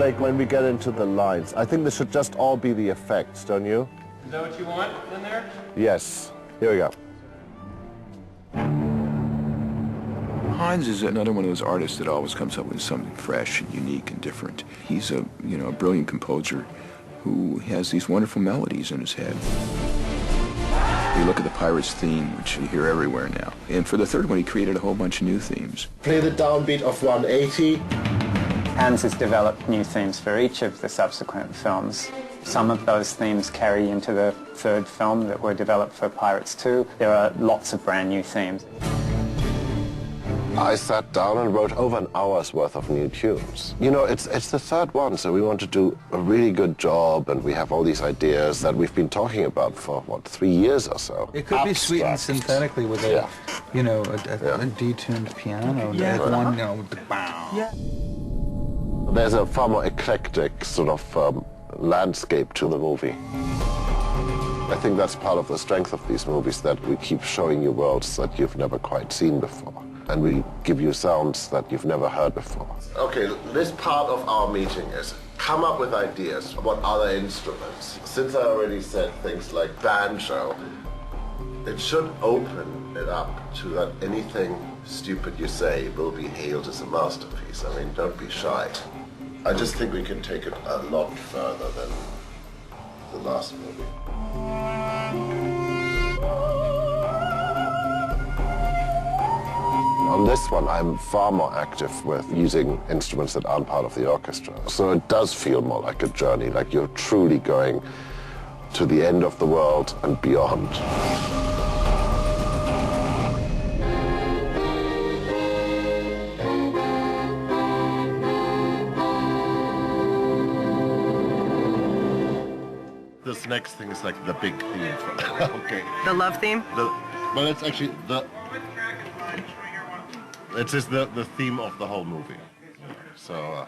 Blake, when we get into the lines. I think this should just all be the effects, don't you? Is that what you want in there? Yes. Here we go. Hans is another one of those artists that always comes up with something fresh and unique and different. He's a brilliant composer who has these wonderful melodies in his head. You look at the Pirates theme, which you hear everywhere now. And for the third one, he created a whole bunch of new themes. Play the downbeat of 180. Hans has developed new themes for each of the subsequent films. Some of those themes carry into the third film that were developed for Pirates 2. There are lots of brand new themes. I sat down and wrote over an hour's worth of new tunes. You know, it's the third one, so we want to do a really good job, and we have all these ideas that we've been talking about for, 3 years or so. It could be sweetened synthetically with a, a detuned piano. Yeah. One, with the bow. Yeah. There's a far more eclectic sort of landscape to the movie. I think that's part of the strength of these movies, that we keep showing you worlds that you've never quite seen before. And we give you sounds that you've never heard before. Okay, this part of our meeting is come up with ideas about other instruments. Since I already said things like banjo, it should open it up to that anything stupid you say will be hailed as a masterpiece. I mean, don't be shy. I just think we can take it a lot further than the last movie. On this one, I'm far more active with using instruments that aren't part of the orchestra. So it does feel more like a journey, like you're truly going to the end of the world and beyond. This next thing is like the big theme for me. Okay. The love theme? Well, it's actually It is the theme of the whole movie. So,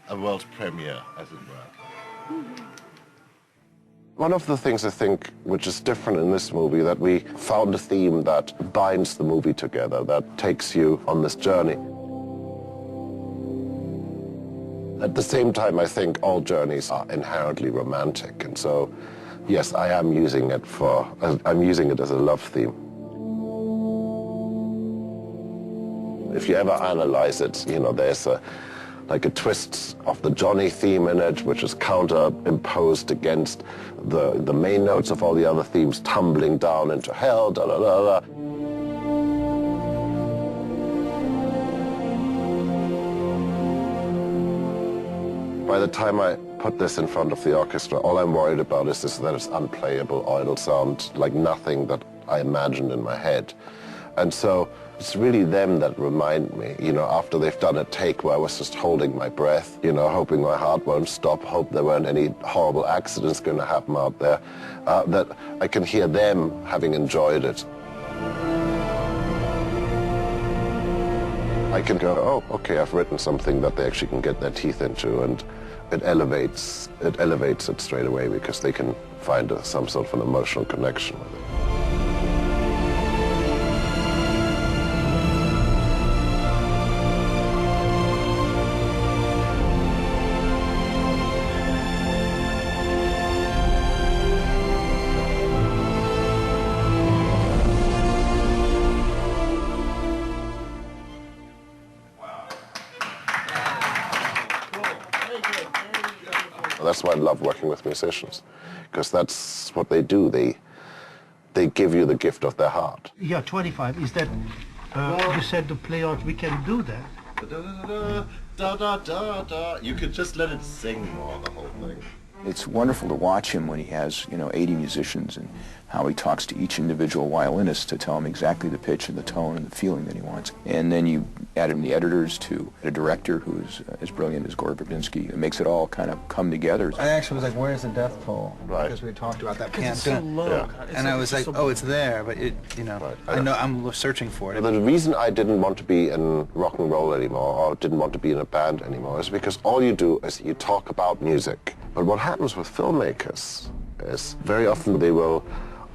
a world premiere, as it were. One of the things I think which is different in this movie, that we found a theme that binds the movie together, that takes you on this journey. At the same time, I think all journeys are inherently romantic, and so, yes, I'm using it as a love theme. If you ever analyze it, there's like a twist of the Johnny theme in it, which is counter-imposed against the main notes of all the other themes tumbling down into hell, da da da da. By the time I put this in front of the orchestra, all I'm worried about is that it's unplayable, or it'll sound like nothing that I imagined in my head. And so it's really them that remind me, after they've done a take where I was just holding my breath, hoping my heart won't stop, hope there weren't any horrible accidents going to happen out there, that I can hear them having enjoyed it. I can go, oh, okay, I've written something that they actually can get their teeth into, and it elevates it straight away, because they can find some sort of an emotional connection with it. That's why I love working with musicians, because that's what they do. They give you the gift of their heart. Yeah, 25. Is that, you said to play out, we can do that. Da, da, da, da. You could just let it sing more, the whole thing. It's wonderful to watch him when he has, 80 musicians, and how he talks to each individual violinist to tell him exactly the pitch and the tone and the feeling that he wants. And then you add in the editors to a director who's as brilliant as Gore Verbinski. It makes it all kind of come together. I actually was like, where's the death toll? Right. Because we talked about that It's so low. Yeah. And I was like, oh, it's there, but it, Right. I know I'm searching for it. The reason I didn't want to be in rock and roll anymore, or didn't want to be in a band anymore, is because all you do is you talk about music. But what happens with filmmakers is very often they will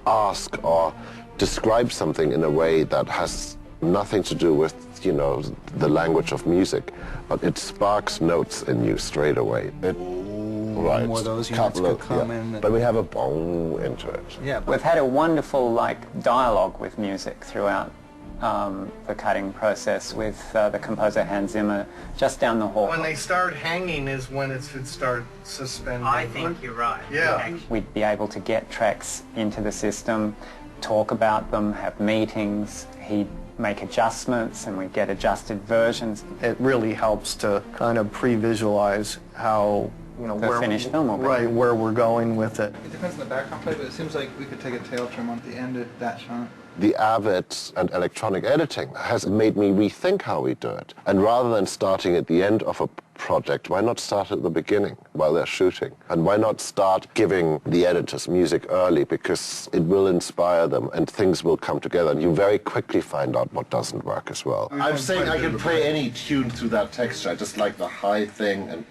ask or describe something in a way that has Nothing to do with, you know, the language of music, but it sparks notes in you straight away. Right. More of those units could come in. But we have a bong into it. Yeah. We've had a wonderful dialogue with music throughout the cutting process with the composer Hans Zimmer just down the hall. When they start hanging is when it should start suspending. I think you're right. Yeah. We'd be able to get tracks into the system, talk about them, have meetings. He'd make adjustments and we'd get adjusted versions. It really helps to kind of pre-visualize how, you know, The finished film will be. right, where we're going with it. It depends on the background play, but it seems like we could take a tail trim on the end of that shot. The Avid and electronic editing has made me rethink how we do it. And rather than starting at the end of a project, why not start at the beginning while they're shooting? And why not start giving the editors music early, because it will inspire them and things will come together and you very quickly find out what doesn't work as well. I'm saying I can play any tune through that texture. I just like the high thing. And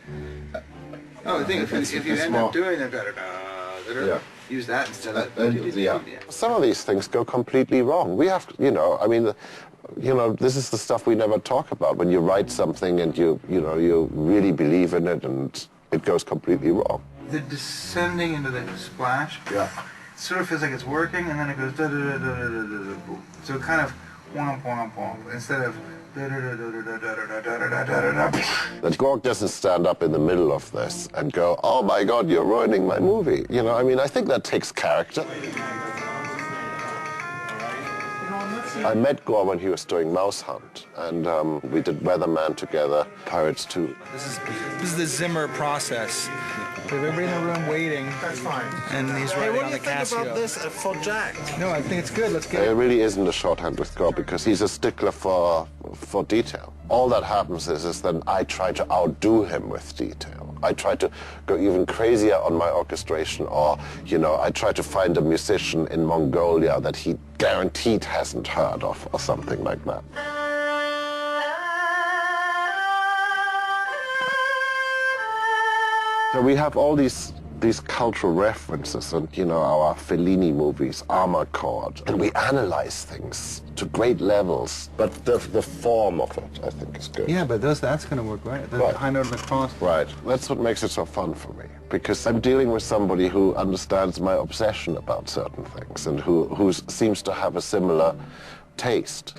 Oh, I think if you end up doing it better, use that instead of... yeah. Some of these things go completely wrong. We have, you know, I mean, you know, this is the stuff we never talk about. When you write something and you really believe in it and it goes completely wrong. The descending into the splash, Yeah. it sort of feels like it's working, and then it goes da-da-da-da-da-da-da-da. So it kind of womp, womp, womp, instead of da-da-da-da-da-da-da-da-da-da-da. That Gork doesn't stand up in the middle of this and go, oh my God, you're ruining my movie. You know, I mean, I think that takes character. I met Gore when he was doing Mouse Hunt, and we did Weatherman together, Pirates 2. This is the Zimmer process. We have everybody in the room waiting. That's fine. And he's writing on the Casio. What do you think about this for Jack? No, I think it's good. Let's get There it. really isn't a shorthand with Gore because he's a stickler for detail. All that happens is then I try to outdo him with detail. I try to go even crazier on my orchestration, or, you know, I try to find a musician in Mongolia that he guaranteed hasn't heard of, or something like that. So we have all these cultural references and, you know, our Fellini movies, Armored Core, and we analyze things to great levels, but the form of it, I think, is good. Yeah, but that's going to work, right? The Right. high note of the cross. Right. That's what makes it so fun for me, because I'm dealing with somebody who understands my obsession about certain things and who seems to have a similar taste.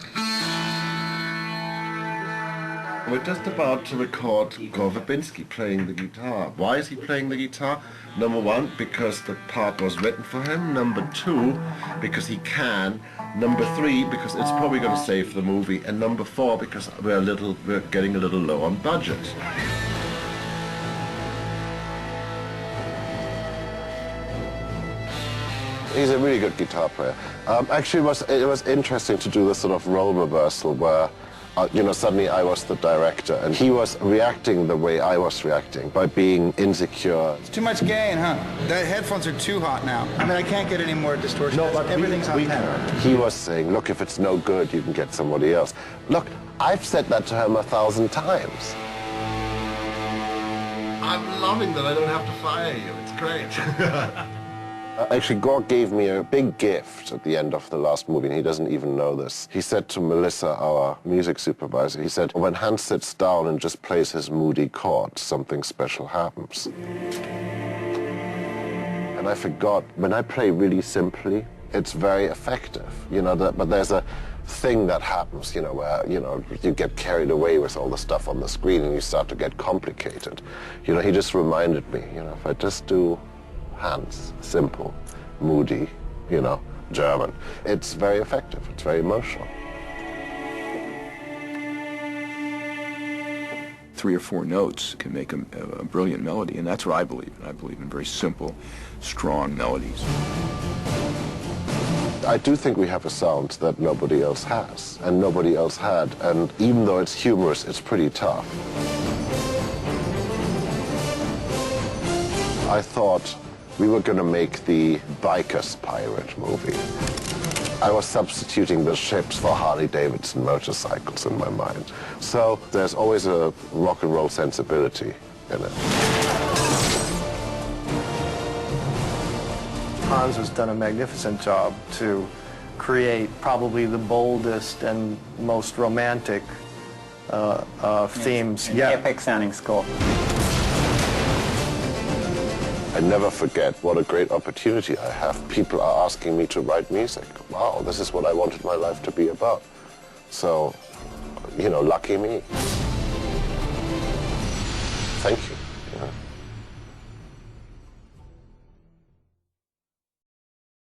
We're just about to record Gore Verbinski playing the guitar. Why is he playing the guitar? Number one, because the part was written for him. Number two, because he can. Number three, because it's probably going to save the movie. And number four, because we're getting a little low on budget. He's a really good guitar player. Actually, it was interesting to do this sort of role reversal where, you know, suddenly I was the director and he was reacting the way I was reacting, by being insecure. It's too much gain, huh? The headphones are too hot now. I mean, I can't get any more distortion. Everything's on 10. He was saying, look, if it's no good, you can get somebody else. Look, I've said that to him 1,000 times. I'm loving that I don't have to fire you. It's great. Actually, Gore gave me a big gift at the end of the last movie, and he doesn't even know this. He said to Melissa, our music supervisor, he said, when Hans sits down and just plays his moody chords, something special happens. And I forgot, when I play really simply, it's very effective, you know, but there's a thing that happens, you know, where, you know, you get carried away with all the stuff on the screen and you start to get complicated. You know, he just reminded me, you know, if I just do Hans, simple, moody, you know, German. It's very effective, it's very emotional. 3 or 4 notes can make a brilliant melody, and that's what I believe in. I believe in very simple, strong melodies. I do think we have a sound that nobody else has, and nobody else had, and even though it's humorous, it's pretty tough. I thought we were going to make the Bikers Pirate movie. I was substituting the ships for Harley-Davidson motorcycles in my mind. So there's always a rock and roll sensibility in it. Hans has done a magnificent job to create probably the boldest and most romantic themes yet. Epic sounding score. I never forget what a great opportunity I have. People are asking me to write music. Wow, this is what I wanted my life to be about. So, you know, lucky me. Thank you.